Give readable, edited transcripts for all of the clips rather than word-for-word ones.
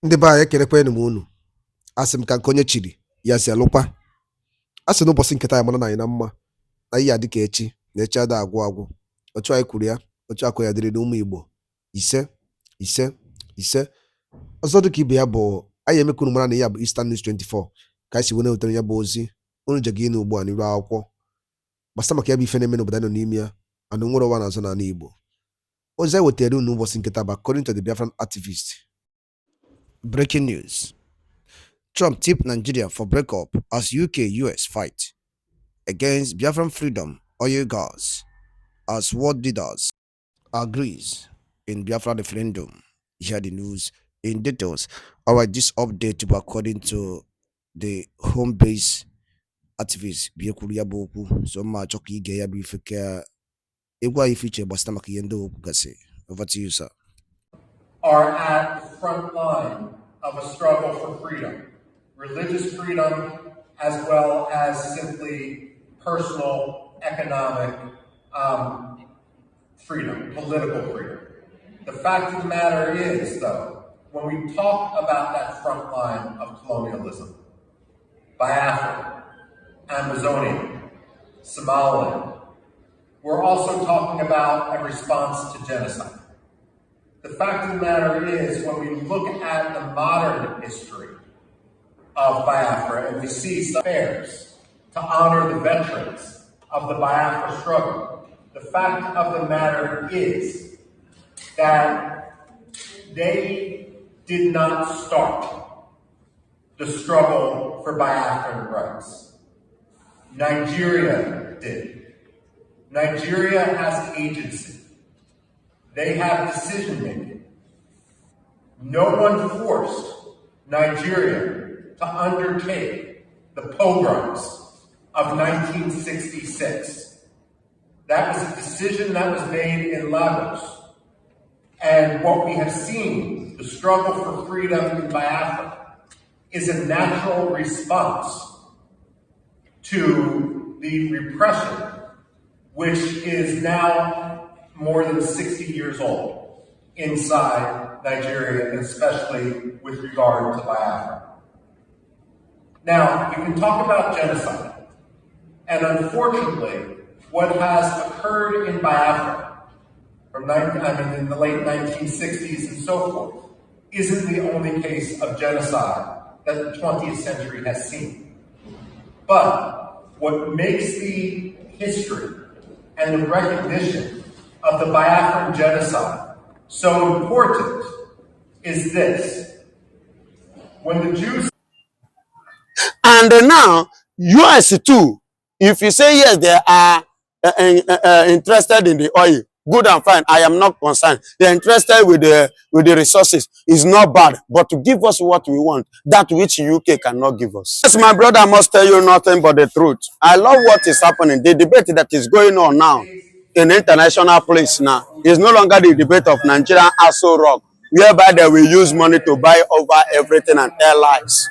Ndị be anyị ekelekwanụ m unu. Asị m ka nke onye chiri ya si alụkwa. Asị n'ụbọchị nke taa mara na anyị na mma na ihe adị ka echi na echi ada agwụ agwụ. Otu anyị kwuru ya, otu akụ ya dịrị n'ụmụ Igbo. Ise ise. Ọzọ dị ka ibe ya bụ anyị emekunu mara na ya bụ Eastern News 24 ka anyị si wee wetara ya bụ ozi unu je gị n'ugbu a n'iru akwụkwọ gbasa maka ya bụ ife na-eme n'obodo nọ n'ime ya anụ nwere ụwa n'azụ n'ala Igbo. Ozi anyị wetara unu n'ụbọchị nke taa bụ according to the Biafran activist. Breaking news. Trump tipped Nigeria for breakup as UK-US fight against Biafran freedom oil gas as world leaders agrees in Biafra referendum. Hear the news in details. Alright, this update to be according to the home base activist Biekuria Boku. So much okay gaya bifika Igwa ifiche basta makiyendo gase. Over to you, sir. Are at the front line of a struggle for freedom, religious freedom, as well as simply personal, economic freedom, political freedom. The fact of the matter is, though, when we talk about that front line of colonialism, Biafra, Amazonia, Somaliland, we're also talking about a response to genocide. The fact of the matter is, when we look at the modern history of Biafra and we see some affairs to honor the veterans of the Biafra struggle, the fact of the matter is that they did not start the struggle for Biafran rights. Nigeria did. Nigeria has agency. They have decision-making. No one forced Nigeria to undertake the pogroms of 1966. That was a decision that was made in Lagos. And what we have seen, the struggle for freedom in Biafra, is a natural response to the repression, which is now more than 60 years old inside Nigeria, and especially with regard to Biafra. Now, we can talk about genocide. And unfortunately, what has occurred in Biafra in the late 1960s and so forth isn't the only case of genocide that the 20th century has seen. But what makes the history and the recognition of the Biafran genocide so important is this. When the Jews... And now, US too, if you say yes, they are interested in the oil, good and fine, I am not concerned. They're interested with the resources. It's not bad, but to give us what we want, that which UK cannot give us. Yes, my brother, I must tell you nothing but the truth. I love what is happening. The debate that is going on now in international place now is no longer the debate of Nigerian Aso Rock, whereby they will use money to buy over everything and airlines,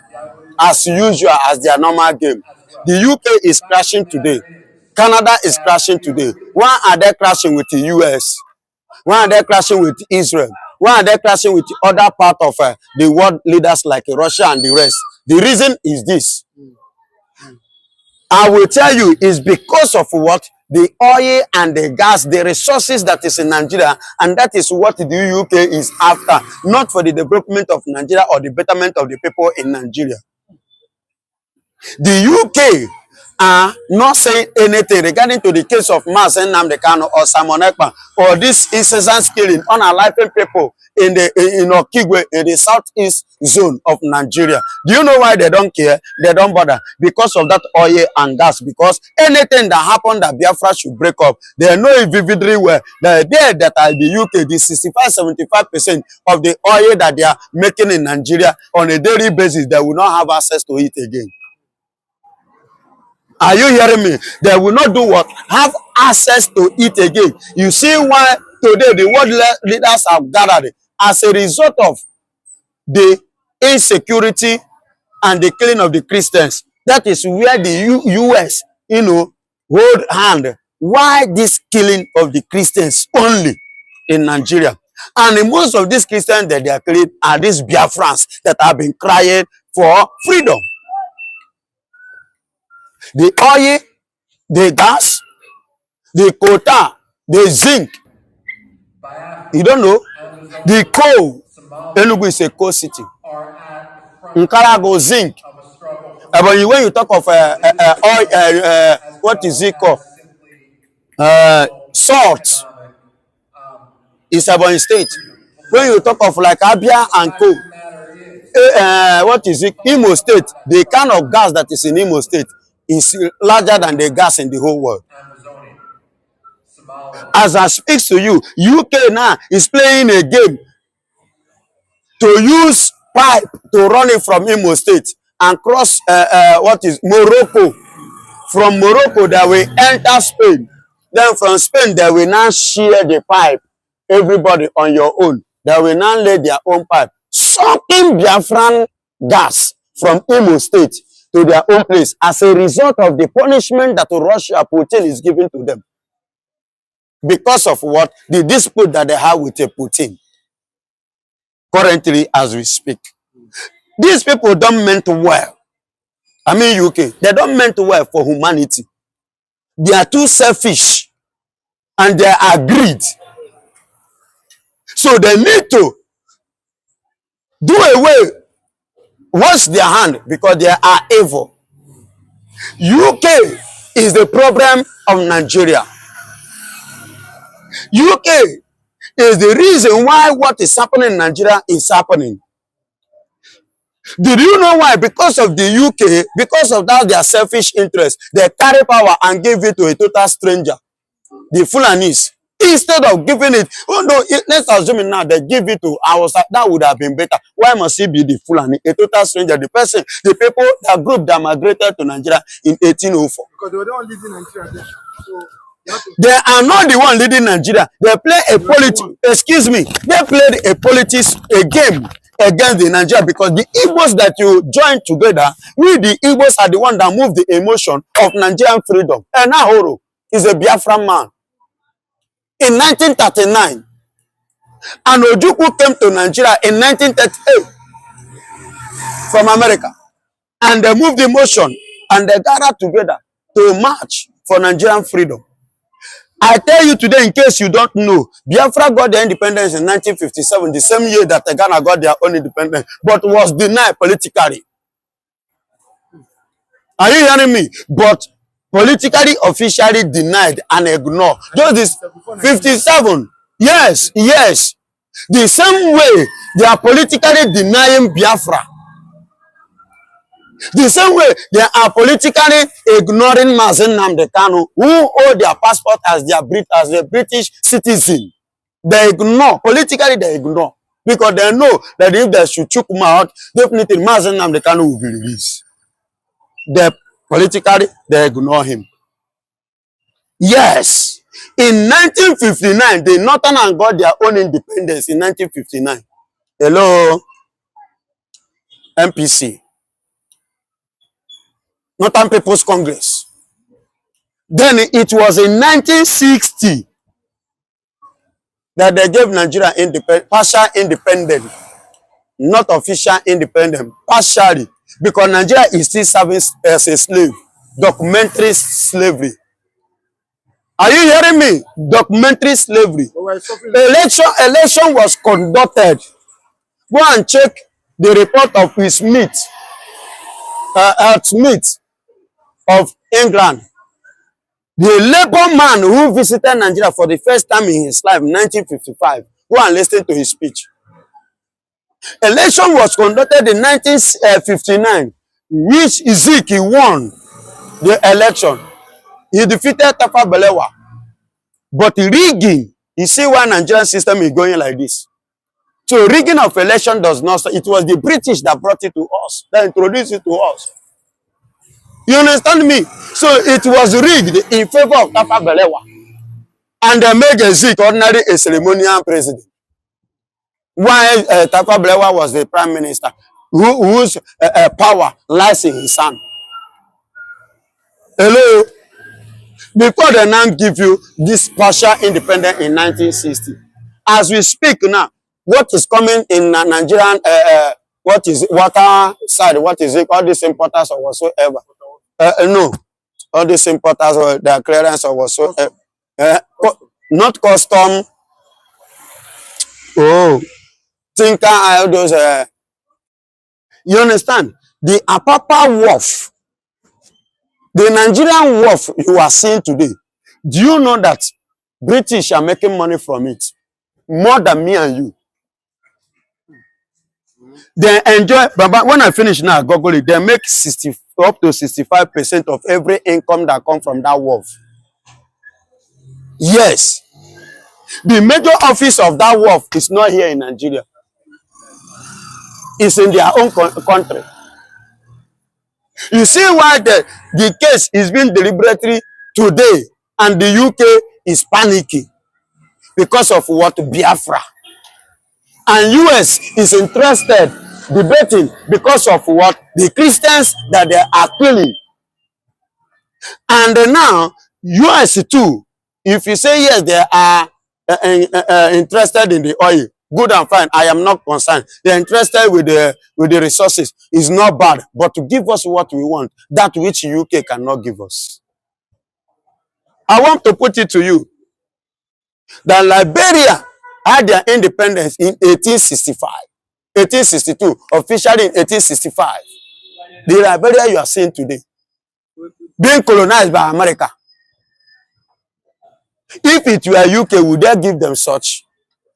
as usual, as their normal game. The UK is crashing today. Canada is crashing today. Why are they crashing with the US? Why are they crashing with Israel? Why are they crashing with the other part of the world leaders like Russia and the rest? The reason is this. I will tell you, is because of what? The oil and the gas, the resources that is in Nigeria, and that is what the UK is after, not for the development of Nigeria or the betterment of the people in Nigeria. The UK are not saying anything regarding to the case of Mas Nnamdi Kanu or Simon Ekpa or this incessant killing unaliving people in Okigwe, in the southeast zone of Nigeria. Do you know why they don't care? They don't bother. Because of that oil and gas. Because anything that happened that Biafra should break up, they know it vividly well. The day that the UK, the 65-75% of the oil that they are making in Nigeria on a daily basis, they will not have access to it again. Are you hearing me? They will not do what? Have access to it again. You see why today the world leaders have gathered as a result of the insecurity and the killing of the Christians. That is where the US, hold hand. Why this killing of the Christians only in Nigeria? And most of these Christians that they are killing are these Biafrans that have been crying for freedom. The oil, the gas, the quota, the zinc. You don't know? The coal. Enugu is a coal city. Nkarago zinc. But when you talk of oil, what is it called? Salt. It's Ebonyi State. When you talk of like Abia and Co, what is it? Imo State. The kind of gas that is in Imo State is larger than the gas in the whole world. As I speak to you, UK now is playing a game to use pipe to run it from Imo State and cross what is Morocco. From Morocco, they will enter Spain. Then from Spain, they will now share the pipe. Everybody on your own. They will now lay their own pipe. Sucking Biafran gas from Imo State to their own place as a result of the punishment that Russia, Putin, is giving to them. Because of what? The dispute that they have with Putin. Currently, as we speak. These people don't mean well. I mean UK. They don't mean well for humanity. They are too selfish. And they are greed. So they need to do away, wash their hand because they are evil. UK is the problem of Nigeria. UK is the reason why what is happening in Nigeria is happening. Did you know why? Because of the UK, because of that their selfish interest, they carry power and give it to a total stranger, the Fulanis. Instead of giving it, oh no, let's assume it now, they give it to ours, that would have been better. Why must it be the Fulani, a total stranger, the person, the people, the group that migrated to Nigeria in 1804? Because they were the one leading Nigeria then. So they are not the one leading Nigeria. They play a excuse me, they played a game against the Nigeria because the Igbos that you join together, we the Igbos are the one that move the emotion of Nigerian freedom. And Nahoro is a Biafran man. In 1939, and Ojukwu came to Nigeria in 1938 from America. And they moved the motion and they gathered together to march for Nigerian freedom. I tell you today, in case you don't know, Biafra got their independence in 1957, the same year that Ghana got their own independence, but was denied politically. Are you hearing me? But politically, officially denied and ignored. Just this 57. Yes, yes. The same way they are politically denying Biafra. The same way they are politically ignoring Mazen Nnamdi Kanu, who hold their passport as a British citizen. They ignore. Politically, they ignore. Because they know that if they should choke him out, definitely Mazen Nnamdi Kanu will be released. Politically, they ignore him. Yes. In 1959, the Northern got their own independence in 1959. Hello? MPC. Northern People's Congress. Then it was in 1960 that they gave Nigeria partial independence. Not official independence. Partially. Because Nigeria is still serving as a slave. Documentary slavery. Are you hearing me? Documentary slavery. Election was conducted. Go and check the report of Smith of England. The labor man who visited Nigeria for the first time in his life in 1955. Go and listen to his speech. Election was conducted in 1959, which Ezekiel won the election. He defeated Tafa Balewa. But rigging, you see why Nigerian system is going like this. So rigging of election does not, it was the British that brought it to us, that introduced it to us. You understand me? So it was rigged in favor of Tafa Balewa. And they made Ezekiel ordinary a ceremonial president. While Tafa Balewa was the prime minister, whose power lies in his hand. Hello? Before they now give you this partial independence in 1960. as we speak now, what is coming in Nigerian, what is it, water side, what is it, all these importers or whatsoever. No, all these importers or their clearance or whatsoever. Not custom. Oh, think all those. You understand? The Apapa Wharf, the Nigerian wharf you are seeing today. Do you know that British are making money from it more than me and you? They enjoy, but when I finish now, Google it, they make 60 up to 65% of every income that come from that wharf. Yes. The major office of that wharf is not here in Nigeria. It's in their own country. You see why the case is being deliberately today and the UK is panicking because of what? Biafra. And US is interested, debating because of what? The Christians that they are killing. And now, US too, if you say yes, they are interested in the oil, good and fine, I am not concerned. They're interested with the resources. It's not bad, but to give us what we want, that which UK cannot give us. I want to put it to you that Liberia had their independence in 1865, 1862, officially in 1865. The Liberia you are seeing today, being colonized by America. If it were UK, would they give them such?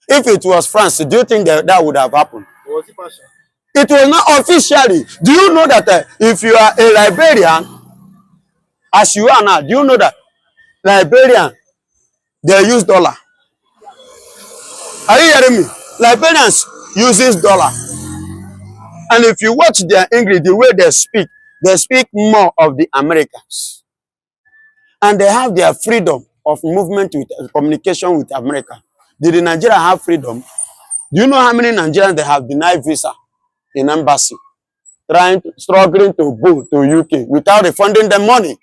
If it was France, do you think that would have happened? It was not officially. Do you know that if you are a Liberian, as you are now, do you know that Liberian, they use dollar? Are you hearing me? Liberians uses dollar. And if you watch their English, the way they speak more of the Americans. And they have their freedom of movement with communication with America. Did Nigeria have freedom? Do you know how many Nigerians they have denied visa in embassy, struggling to go to UK without refunding them money?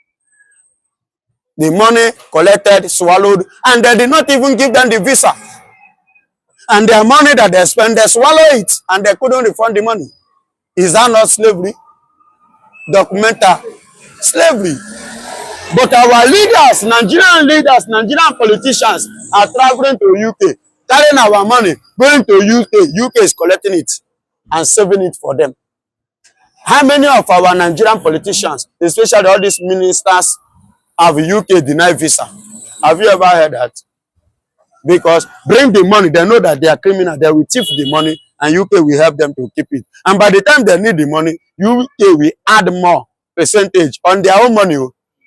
The money collected, swallowed, and they did not even give them the visa. And their money that they spent, they swallow it, and they couldn't refund the money. Is that not slavery? Documental slavery. But our leaders, Nigerian politicians are traveling to UK, carrying our money, going to UK. UK is collecting it and saving it for them. How many of our Nigerian politicians, especially all these ministers, have UK denied visa? Have you ever heard that? Because bring the money, they know that they are criminal, they will thief the money, and UK will help them to keep it. And by the time they need the money, UK will add more percentage on their own money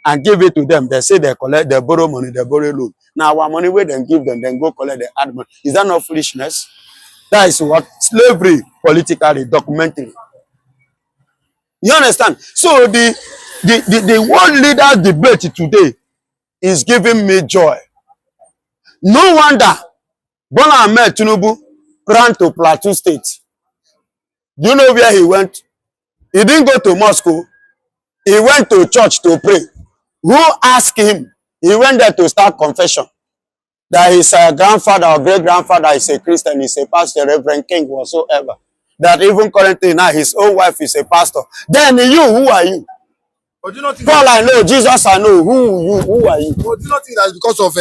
and give it to them. They say they collect, they borrow money, they borrow loan. Now our money, where they give them, then go collect, they add money. Is that not foolishness? That is what slavery politically documentary. You understand? So the world leaders debate today is giving me joy. No wonder Bola Ahmed Tinubu ran to Plateau State. Do you know where he went? He didn't go to Moscow. He went to church to pray. Who asked him? He went there to start confession. That his grandfather or great-grandfather is a Christian, is a pastor, Reverend King, whatsoever. That even currently now his own wife is a pastor. Then you, who are you? But do you not think Paul, I know. Jesus, I know. Who are you? but do you not think that's because of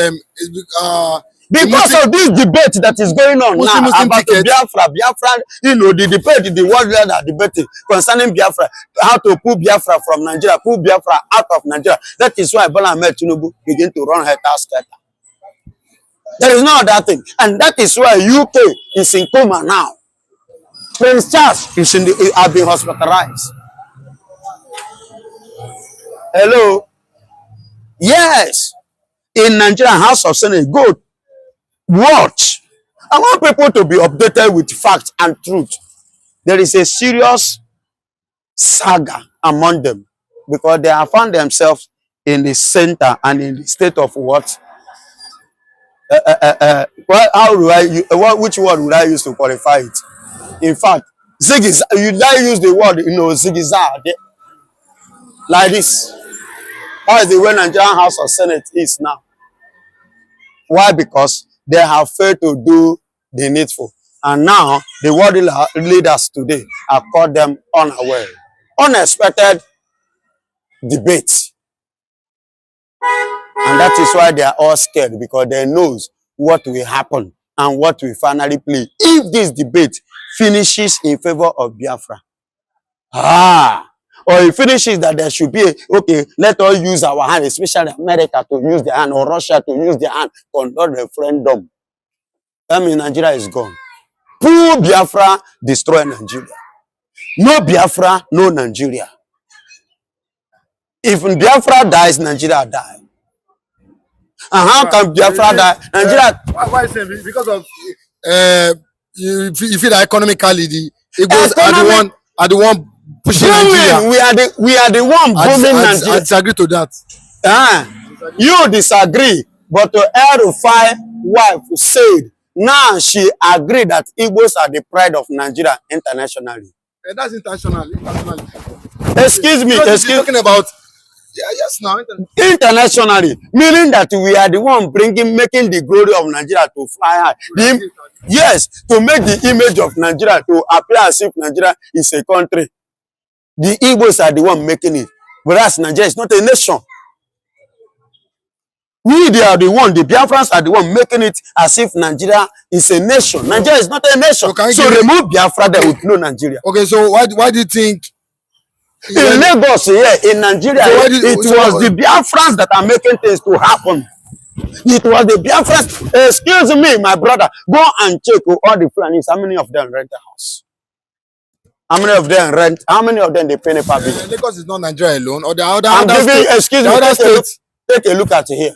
Because of this debate that is going on Muslim now about ticket. Biafra, you know, the debate, the world leaders are debating concerning Biafra, how to pull Biafra from Nigeria, pull Biafra out of Nigeria. That is why Bola Ahmed Tinubu begin to run her task. There is no other thing. And that is why UK is in coma now. Prince Charles is have been hospitalized. Hello? Yes. In Nigeria, House of Senate, go watch. I want people to be updated with facts and truth. There is a serious saga among them because they have found themselves in the center and in the state of what? Well, how do I? Which word would I use to qualify it? In fact, zigzag. You use the word, zigzag, like this. How is the way Nigerian House of Senate is now? Why? Because they have failed to do the needful. And now, the world leaders today have caught them unaware. Unexpected debate. And that is why they are all scared, because they knows what will happen and what will finally play if this debate finishes in favor of Biafra. Or it finishes that there should be okay, let us use our hand, especially America to use their hand, or Russia to use their hand, conduct referendum. That means Nigeria is gone. Pull Biafra, destroy Nigeria. No Biafra, no Nigeria. If Biafra dies, Nigeria dies. And how can Biafra die? Nigeria. Why is it? Because of you feel that economically the Igbos are the one pushing Nigeria. We are the one booming Nigeria. I disagree to that. You disagree, but El-Rufai wife said now she agreed that Igbos are the pride of Nigeria internationally. That's international. Excuse me. Talking about yes now. Internationally, meaning that we are the one making the glory of Nigeria to fly high. Yes, to make the image of Nigeria to appear as if Nigeria is a country. The Igbos are the one making it, whereas Nigeria is not a nation. They are the one, the Biafrans are the one making it as if Nigeria is a nation. Nigeria is not a nation. So remove Biafra, there with no Nigeria. Okay, so why do you think in Lagos here, in Nigeria, it was the Biafrans that are making things to happen. It was the Biafrans. Excuse me, my brother. Go and check all the Fulanis. How many of them rent a house? How many of them rent? How many of them they pay a bill? Lagos is not Nigeria alone. Or the other excuse me, take a look at it here.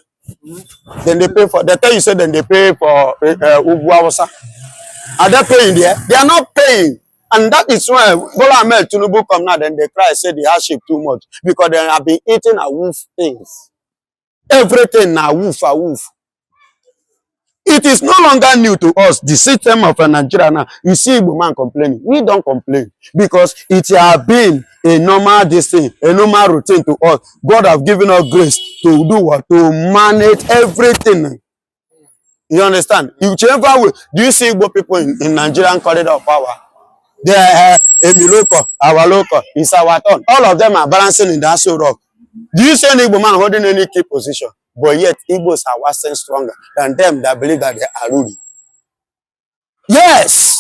Then they pay for. They tell you say then they pay for Ubuawasa. Are they paying there? They are not paying. And that is why Bola Ahmed Tinubu come now, then they cry, say the hardship too much. Because they have been eating a wolf things. Everything now wolf. It is no longer new to us, the system of Nigeria now. You see Igbo man complaining. We don't complain. Because it has been a normal thing, a normal routine to us. God have given us grace to do what? To manage everything. You understand? Whichever way. Do you see Igbo people in Nigerian corridor of power? They are Emiloko, our local, it's our turn. All of them are balancing in that sort of. Do you see any Igbo man holding any key position? But yet, Igbos are worse stronger than them that believe that they are ruling. Yes!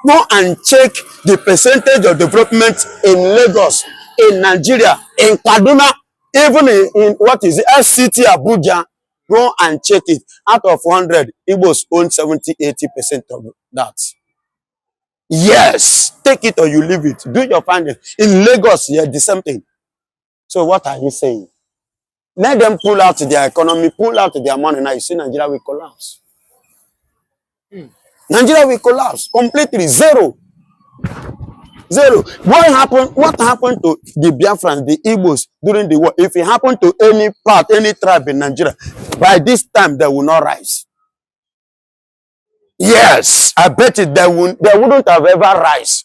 Go and check the percentage of development in Lagos, in Nigeria, in Kaduna, even in what is it, FCT Abuja. Go and check it. Out of 100, Igbos own 70–80% of that. Yes, take it or you leave it. Do your findings. In Lagos, yeah, the same thing. So what are you saying? Let them pull out their economy, pull out their money. Now you see Nigeria will collapse. Nigeria will collapse completely. Zero. What happened to the Biafrans, the Igbos during the war? If it happened to any part, any tribe in Nigeria, by this time they will not rise. Yes, I bet it they wouldn't have ever rise.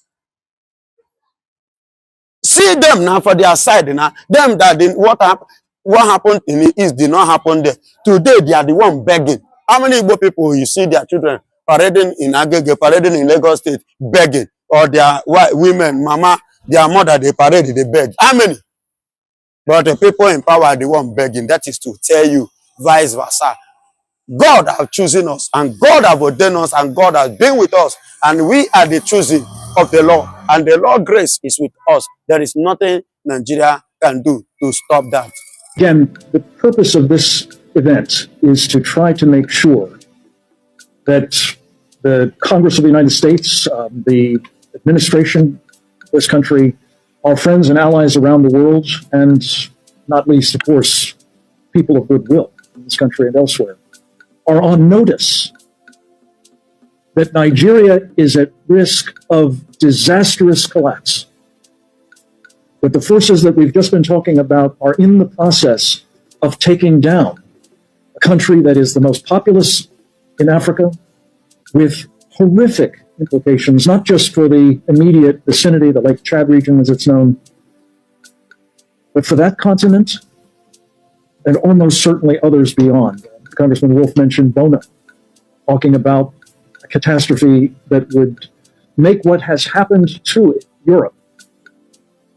See them now for their side now. Them that didn't, what happened in the East did not happen there. Today they are the one begging. How many Igbo people you see their children parading in Agege, parading in Lagos State, begging, or their women, mama, their mother, they parade, they beg. How many? But the people in power are the one begging. That is to tell you vice versa. God has chosen us, and God has ordained us, and God has been with us, and we are the choosing of the Lord, and the Lord's grace is with us. There is nothing Nigeria can do to stop that. Again, the purpose of this event is to try to make sure that the Congress of the United States, the administration of this country, our friends and allies around the world, and not least, of course, people of goodwill in this country and elsewhere, are on notice that Nigeria is at risk of disastrous collapse. But the forces that we've just been talking about are in the process of taking down a country that is the most populous in Africa, with horrific implications, not just for the immediate vicinity, the Lake Chad region as it's known, but for that continent and almost certainly others beyond. Congressman Wolf mentioned Bona. talking about a catastrophe that would make what has happened to Europe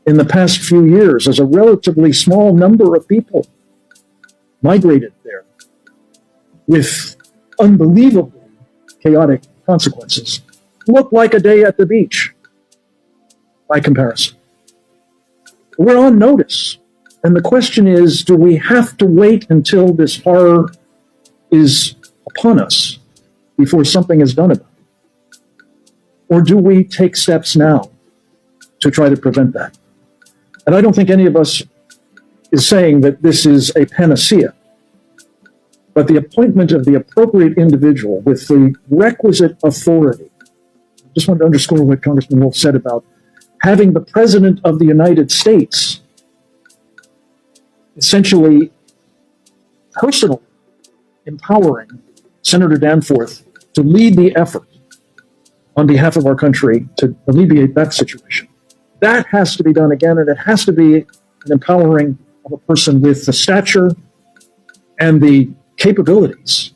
in the past few years as a relatively small number of people migrated there with unbelievably chaotic consequences look like a day at the beach by comparison. We're on notice. And the question is, do we have to wait until this horror is upon us before something is done about it? Or do we take steps now to try to prevent that? And I don't think any of us is saying that this is a panacea, but the appointment of the appropriate individual with the requisite authority. I just want to underscore what Congressman Wolf said about having the President of the United States essentially personally empowering Senator Danforth to lead the effort on behalf of our country to alleviate that situation. That has to be done again, and it has to be an empowering of a person with the stature and the capabilities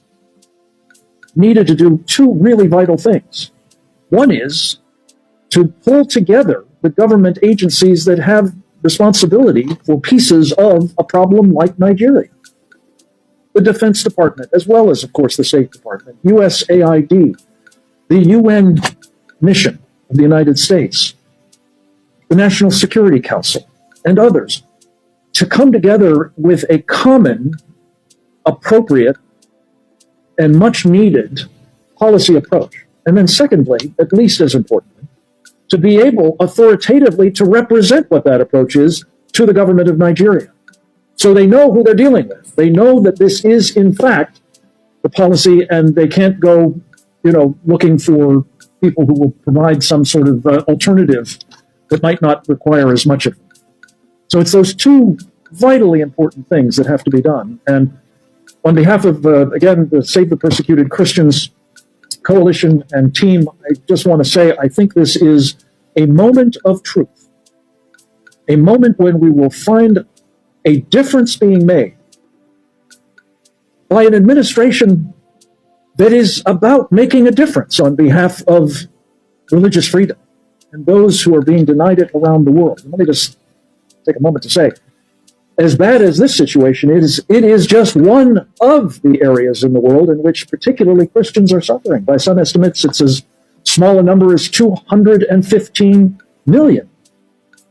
needed to do two really vital things. One is to pull together the government agencies that have responsibility for pieces of a problem like Nigeria. The Defense Department, as well as, of course, the State Department, USAID, the UN mission of the United States, the National Security Council, and others, to come together with a common, appropriate, and much needed policy approach. And then secondly, at least as importantly, to be able authoritatively to represent what that approach is to the government of Nigeria. So they know who they're dealing with. They know that this is, in fact, the policy, and they can't go, looking for people who will provide some sort of alternative that might not require as much of them. So it's those two vitally important things that have to be done. And on behalf of, again, the Save the Persecuted Christians Coalition and team, I just want to say I think this is a moment of truth, a moment when we will find a difference being made by an administration that is about making a difference on behalf of religious freedom and those who are being denied it around the world. And let me just take a moment to say, as bad as this situation is, it is just one of the areas in the world in which particularly Christians are suffering. By some estimates, it's as small a number as 215 million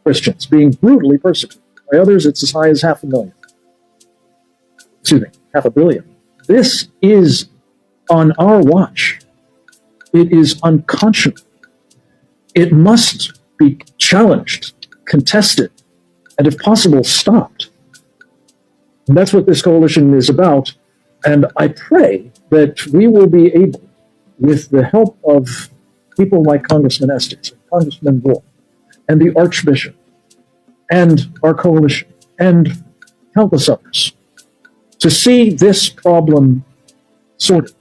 Christians being brutally persecuted. By others, it's as high as 500,000. Excuse me, 500 million. This is on our watch. It is unconscionable. It must be challenged, contested, and if possible, stopped. And that's what this coalition is about. And I pray that we will be able, with the help of people like Congressman Estes, Congressman Wolf, and the Archbishop, and our coalition, and countless others, to see this problem sorted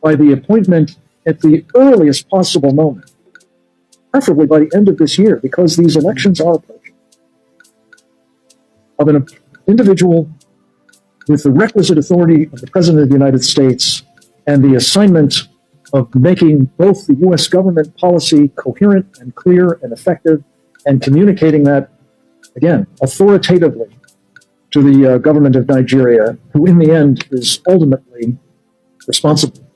by the appointment at the earliest possible moment, preferably by the end of this year, because these elections are approaching, of an individual with the requisite authority of the President of the United States and the assignment of making both the U.S. government policy coherent and clear and effective, and communicating that, again, authoritatively to the government of Nigeria, who in the end is ultimately responsible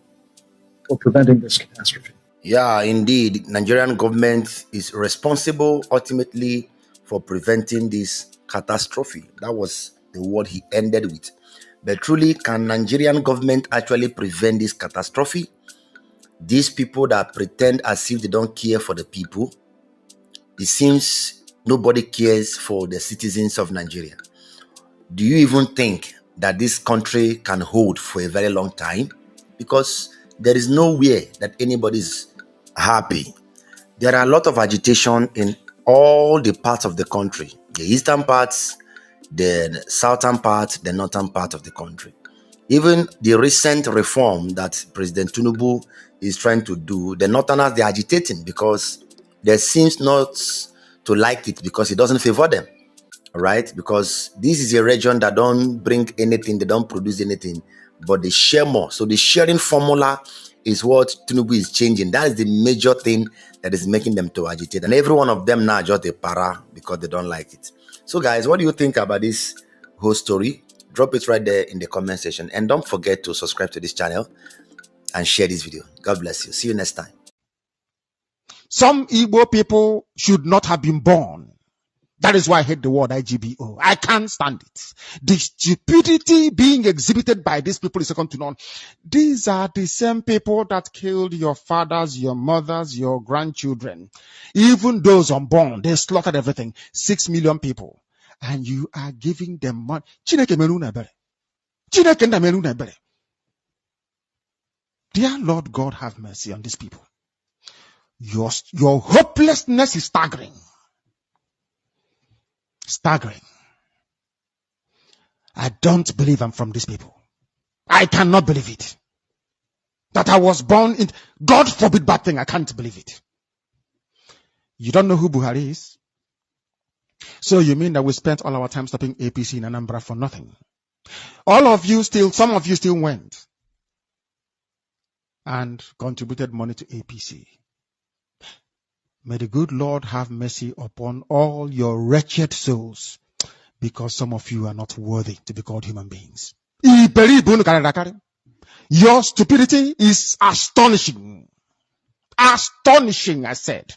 for preventing this catastrophe. Yeah, indeed. Nigerian government is responsible ultimately for preventing this catastrophe. That was the word he ended with. But truly, can Nigerian government actually prevent this catastrophe? These people that pretend as if they don't care for the people, it seems nobody cares for the citizens of Nigeria. Do you even think that this country can hold for a very long time? Because there is nowhere that anybody is happy. There are a lot of agitation in all the parts of the country, the eastern parts, the southern part, the northern part of the country. Even the recent reform that President Tinubu is trying to do, the northerners, they're agitating because they seems not to like it because it doesn't favor them, right? Because this is a region that don't bring anything, they don't produce anything, but they share more. So the sharing formula is what Tinubu is changing. That is the major thing that is making them to agitate. And every one of them now just a para because they don't like it. So guys, what do you think about this whole story? Drop it right there in the comment section. And don't forget to subscribe to this channel and share this video. God bless you. See you next time. Some Igbo people should not have been born. That is why I hate the word IGBO. I can't stand it. The stupidity being exhibited by these people is second to none. These are the same people that killed your fathers, your mothers, your grandchildren. Even those unborn, they slaughtered everything. 6 million people. And you are giving them money. Chineke melu na ebere. Chineke nda melu na ebere. Dear Lord God, have mercy on these people. Your hopelessness is staggering. Staggering. I don't believe I'm from these people. I cannot believe it. That I was born in, God forbid bad thing, I can't believe it. You don't know who Buhari is? So you mean that we spent all our time stopping APC in Anambra for nothing? Some of you still went and contributed money to APC. May the good Lord have mercy upon all your wretched souls, because some of you are not worthy to be called human beings. Your stupidity is astonishing. Astonishing, I said.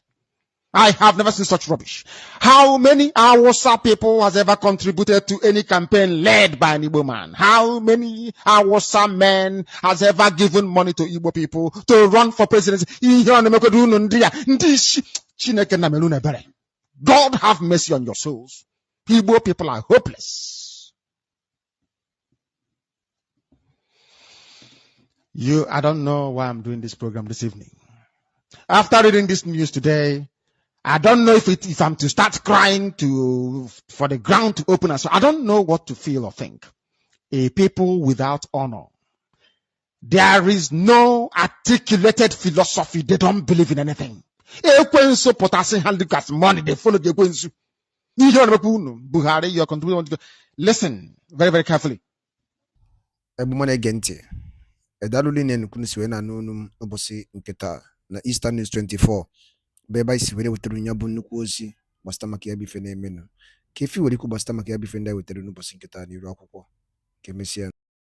I have never seen such rubbish. How many Awasa people has ever contributed to any campaign led by an Igbo man? How many Awasa men has ever given money to Igbo people to run for presidency? God have mercy on your souls. Igbo people are hopeless. I don't know why I'm doing this program this evening. After reading this news today, I don't know if I'm to start crying for the ground to open. So I don't know what to feel or think. A people without honor. There is no articulated philosophy. They don't believe in anything. Money, they follow the Buhari, you're contributing. Listen very, very carefully. Edaluli ne nukunu siwe na nunum obosi nketa na Eastern News 24 beba isi were weturu nyabu nnukwu ozi gbasata maka ya bife na-emenu ka efi were ikwu gbasata maka ya bife ndị a wetara n'ụbọchị nketa n'iru akwụkwọ ka emesịa